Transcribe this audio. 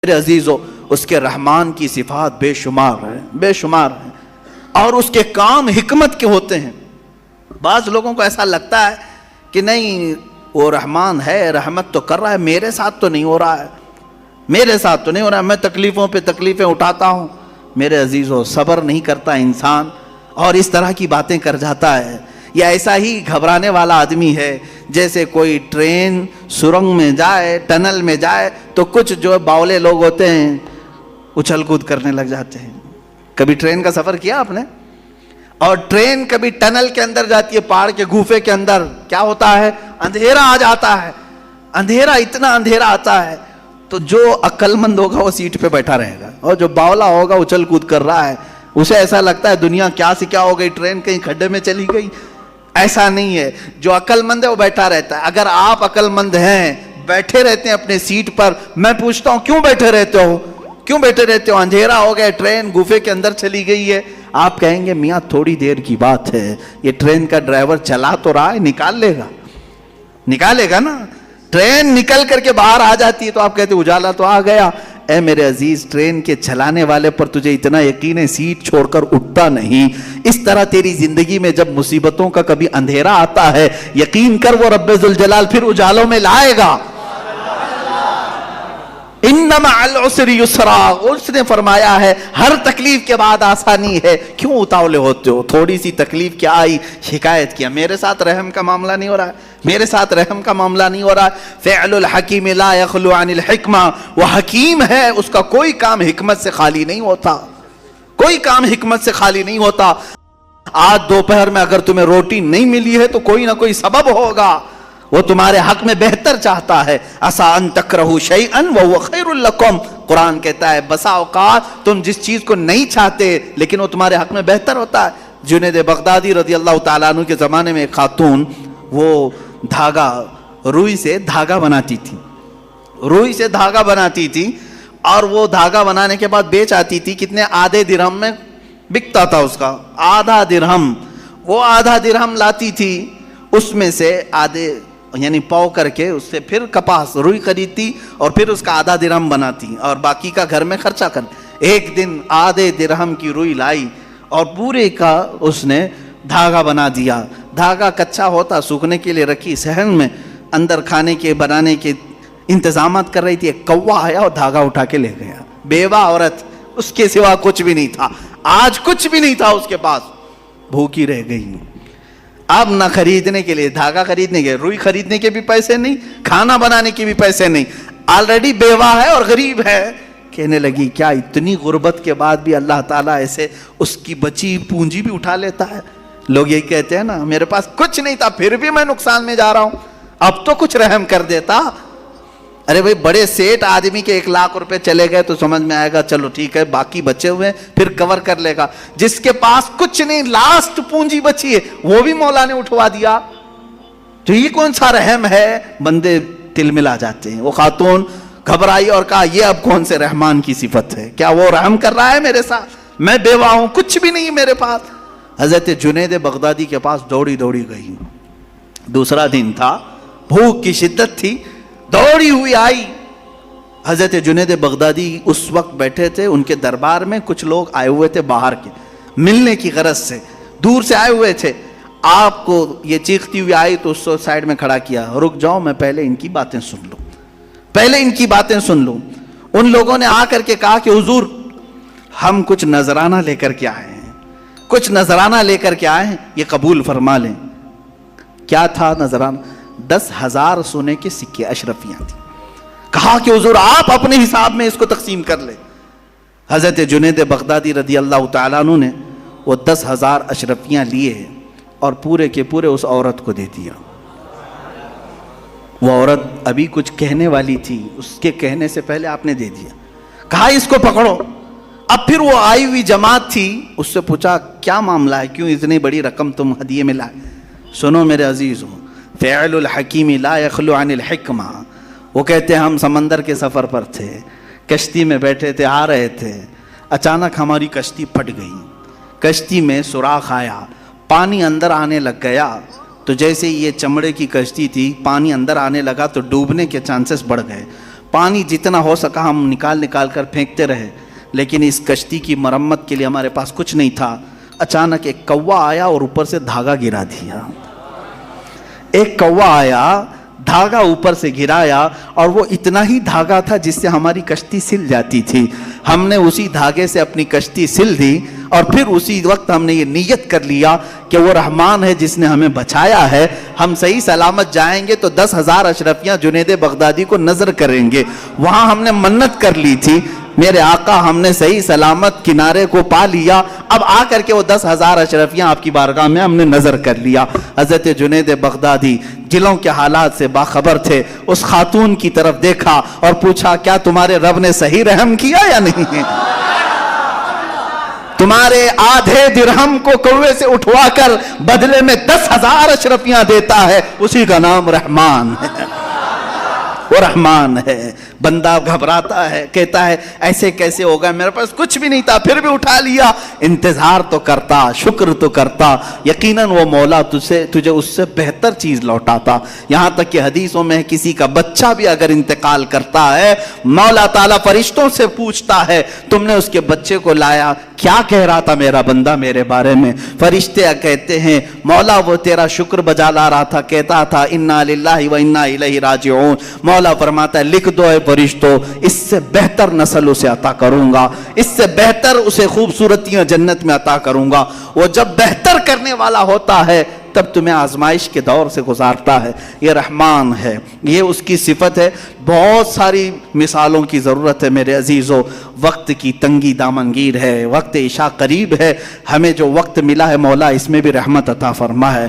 میرے عزیزو اس کے رحمان کی صفات بے شمار ہیں، بے شمار ہیں، اور اس کے کام حکمت کے ہوتے ہیں۔ بعض لوگوں کو ایسا لگتا ہے کہ نہیں وہ رحمان ہے، رحمت تو کر رہا ہے، میرے ساتھ تو نہیں ہو رہا ہے، میرے ساتھ تو نہیں ہو رہا ہے، میں تکلیفوں پہ تکلیفیں اٹھاتا ہوں۔ میرے عزیزو صبر نہیں کرتا انسان اور اس طرح کی باتیں کر جاتا ہے، یا ایسا ہی گھبرانے والا آدمی ہے جیسے کوئی ٹرین سرنگ میں جائے، ٹنل میں جائے تو کچھ جو باولے لوگ ہوتے ہیں اچھل کود کرنے لگ جاتے ہیں۔ کبھی ٹرین کا سفر کیا آپ نے؟ اور ٹرین کبھی ٹنل کے اندر جاتی ہے، پہاڑ کے گوفے کے اندر، کیا ہوتا ہے؟ اندھیرا آ جاتا ہے، اندھیرا، اتنا اندھیرا آتا ہے تو جو عقل مند ہوگا وہ سیٹ پہ بیٹھا رہے گا، اور جو باولا ہوگا اچھل کود کر رہا ہے، اسے ایسا لگتا ہے دنیا کیا سے کیا ہو گئی، ٹرین کہیں کھڈے میں چلی گئی۔ ایسا نہیں ہے، جو عقل مند ہے وہ بیٹھا رہتا ہے۔ اگر آپ عقل مند ہیں، بیٹھے رہتے ہیں اپنے سیٹ پر، میں پوچھتا ہوں کیوں بیٹھے رہتے ہو؟ کیوں بیٹھے رہتے ہو؟ اندھیرا ہو گیا، ٹرین گوفے کے اندر چلی گئی ہے، آپ کہیں گے میاں تھوڑی دیر کی بات ہے، یہ ٹرین کا ڈرائیور چلا تو رہا ہے، نکال لے گا، نکالے گا نا۔ ٹرین نکل کر کے باہر آ جاتی ہے تو آپ کہتے اجالا تو آ گیا۔ اے میرے عزیز، ٹرین کے چلانے والے پر تجھے اتنا یقین ہے سیٹ چھوڑ کر اٹھتا نہیں۔ اس طرح تیری زندگی میں جب مصیبتوں کا کبھی اندھیرا آتا ہے، یقین کر وہ رب ذوالجلال پھر اجالوں میں لائے گا۔ ان مع العسر یسرا، اس نے فرمایا ہے ہر تکلیف کے بعد آسانی ہے۔ کیوں اتاولے ہوتے ہو؟ تھوڑی سی تکلیف کیا آئی، شکایت کیا، میرے ساتھ رحم کا معاملہ نہیں ہو رہا ہے، میرے ساتھ رحم کا معاملہ نہیں ہو رہا ہے۔ فعل الحکیم لا یخلو عن الحکمہ، وہ حکیم ہے، اس کا کوئی کام حکمت سے خالی نہیں ہوتا، کوئی کام حکمت سے خالی نہیں ہوتا۔ آج دوپہر میں اگر تمہیں روٹی نہیں ملی ہے تو کوئی نہ کوئی سبب ہوگا، وہ تمہارے حق میں بہتر چاہتا ہے۔ عسیٰ ان تکرہوا شیئا وہو خیر لکم، قرآن کہتا ہے بسا اوقات تم جس چیز کو نہیں چاہتے لیکن وہ تمہارے حق میں بہتر ہوتا ہے۔ جنید بغدادی رضی اللہ تعالیٰ عنہ کے زمانے میں ایک خاتون وہ دھاگا، روئی سے دھاگا بناتی تھی، روئی سے دھاگا بناتی تھی، اور وہ دھاگا بنانے کے بعد بیچ آتی تھی، کتنے؟ آدھے درہم میں بکتا تھا اس کا، آدھا درہم۔ وہ آدھا درہم لاتی تھی، اس میں سے آدھے یعنی پاؤ کر کے اس سے پھر کپاس روئی خریدتی اور پھر اس کا آدھا درہم بناتی اور باقی کا گھر میں خرچہ کرتی۔ ایک دن آدھے درہم کی روئی لائی اور پورے کا اس نے دھاگا بنا دیا۔ دھاگا کچا ہوتا، سوکھنے کے لیے رکھی صحن میں، اندر کھانے کے بنانے کے انتظامات کر رہی تھی، ایک کوا آیا اور دھاگا اٹھا کے لے گیا۔ بیوہ عورت، اس کے سوا کچھ بھی نہیں تھا، آج کچھ بھی نہیں تھا اس کے پاس، بھوکی رہ گئی۔ اب نہ خریدنے کے لیے دھاگا خریدنے کے، روئی خریدنے کے بھی پیسے نہیں، کھانا بنانے کے بھی پیسے نہیں، آلریڈی بیوہ ہے اور غریب ہے۔ کہنے لگی کیا اتنی غربت کے بعد بھی اللہ تعالیٰ ایسے اس کی بچی پونجی بھی اٹھا لیتا ہے؟ لوگ یہی کہتے ہیں نا، میرے پاس کچھ نہیں تھا پھر بھی میں نقصان میں جا رہا ہوں، اب تو کچھ رحم کر دیتا۔ ارے بھائی بڑے سیٹ آدمی کے 1,00,000 روپے چلے گئے تو سمجھ میں آئے گا چلو ٹھیک ہے، باقی بچے ہوئے پھر کور کر لے گا۔ جس کے پاس کچھ نہیں، لاسٹ پونجی بچی ہے، وہ بھی مولا نے اٹھوا دیا، تو یہ کون سا رحم ہے؟ بندے تل ملا جاتے ہیں۔ وہ خاتون گھبرائی اور کہا یہ اب کون سے رحمان کی صفت ہے؟ کیا وہ رحم کر رہا ہے میرے ساتھ؟ میں بیوہ ہوں، کچھ بھی نہیں میرے پاس۔ حضرت جنید بغدادی کے پاس دوڑی دوڑی گئی، دوسرا دن تھا، بھوک کی شدت تھی، دوڑی ہوئی آئی۔ حضرت جنید بغدادی اس وقت بیٹھے تھے، ان کے دربار میں کچھ لوگ آئے ہوئے تھے باہر کے، ملنے کی غرض سے دور سے آئے ہوئے تھے۔ آپ کو یہ چیختی ہوئی آئی تو اس کو سائڈ میں کھڑا کیا، رک جاؤ میں پہلے ان کی باتیں سن لوں، پہلے ان کی باتیں سن لوں۔ ان لوگوں نے آ کر کے کہا کہ حضور ہم کچھ نذرانہ لے کر کے آئے ہیں، کچھ نذرانہ لے کر کے آئے ہیں، یہ قبول فرما لیں۔ کیا تھا نذرانہ؟ 10,000 سونے کے سکے، اشرفیاں تھیں۔ کہا کہ حضور آپ اپنے حساب میں اس کو تقسیم کر لیں۔ حضرت جنید بغدادی رضی اللہ تعالیٰ عنہ نے وہ 10,000 اشرفیاں لیے اور پورے کے پورے اس عورت کو دے دیا۔ وہ عورت ابھی کچھ کہنے والی تھی، اس کے کہنے سے پہلے آپ نے دے دیا۔ کہا اس کو پکڑو۔ اب پھر وہ آئی ہوئی جماعت تھی، اس سے پوچھا کیا معاملہ ہے، کیوں اتنی بڑی رقم تم ہدیے میں لائے؟ سنو میرے عزیزو، فعل الحکیم لا یخلو عن الحکمہ۔ وہ کہتے ہیں ہم سمندر کے سفر پر تھے، کشتی میں بیٹھے تھے، آ رہے تھے، اچانک ہماری کشتی پھٹ گئی، کشتی میں سوراخ آیا، پانی اندر آنے لگ گیا، تو جیسے یہ چمڑے کی کشتی تھی، پانی اندر آنے لگا تو ڈوبنے کے چانسز بڑھ گئے۔ پانی جتنا ہو سکا ہم نکال کر پھینکتے رہے، لیکن اس کشتی کی مرمت کے لیے ہمارے پاس کچھ نہیں تھا۔ اچانک ایک کوا آیا اور اوپر سے دھاگا گرا دیا۔ ایک کوا آیا، دھاگا اوپر سے گرایا، اور وہ اتنا ہی دھاگا تھا جس سے ہماری کشتی سل جاتی تھی۔ ہم نے اسی دھاگے سے اپنی کشتی سل دی، اور پھر اسی وقت ہم نے یہ نیت کر لیا کہ وہ رحمان ہے جس نے ہمیں بچایا ہے، ہم صحیح سلامت جائیں گے تو 10,000 اشرفیاں جنید بغدادی کو نظر کریں گے۔ وہاں ہم نے منت کر لی تھی، میرے آقا ہم نے صحیح سلامت کنارے کو پا لیا، اب آ کر کے وہ 10,000 اشرفیاں آپ کی بارگاہ میں ہم نے نظر کر لیا۔ حضرت جنید بغدادی دلوں کے حالات سے باخبر تھے، اس خاتون کی طرف دیکھا اور پوچھا کیا تمہارے رب نے صحیح رحم کیا یا نہیں؟ تمہارے آدھے درہم کو کوے سے اٹھوا کر بدلے میں 10,000 اشرفیاں دیتا ہے، اسی کا نام رحمان ہے، وہ رحمان ہے۔ بندہ گھبراتا ہے، کہتا ہے ایسے کیسے ہوگا، میرے پاس کچھ بھی نہیں تھا پھر بھی اٹھا لیا۔ انتظار تو کرتا، شکر تو کرتا، یقیناً وہ مولا تجھے اس سے بہتر چیز لوٹاتا۔ یہاں تک کہ حدیثوں میں کسی کا بچہ بھی اگر انتقال کرتا ہے، مولا تعالیٰ فرشتوں سے پوچھتا ہے تم نے اس کے بچے کو لایا، کیا کہہ رہا تھا میرا بندہ میرے بارے میں؟ فرشتے کہتے ہیں مولا وہ تیرا شکر بجا لا رہا تھا، کہتا تھا انا للہ و انا الیہ راجعون۔ مولا فرماتا ہے لکھ دو اے فرشتوں، اس سے بہتر نسل اسے عطا کروں گا، اس سے بہتر اسے خوبصورتیاں جنت میں عطا کروں گا۔ وہ جب بہتر کرنے والا ہوتا ہے تب تمہیں آزمائش کے دور سے گزارتا ہے۔ یہ رحمان ہے، یہ اس کی صفت ہے۔ بہت ساری مثالوں کی ضرورت ہے میرے عزیزو، وقت کی تنگی دامنگیر ہے، وقت عشاء قریب ہے، ہمیں جو وقت ملا ہے مولا اس میں بھی رحمت عطا فرما ہے۔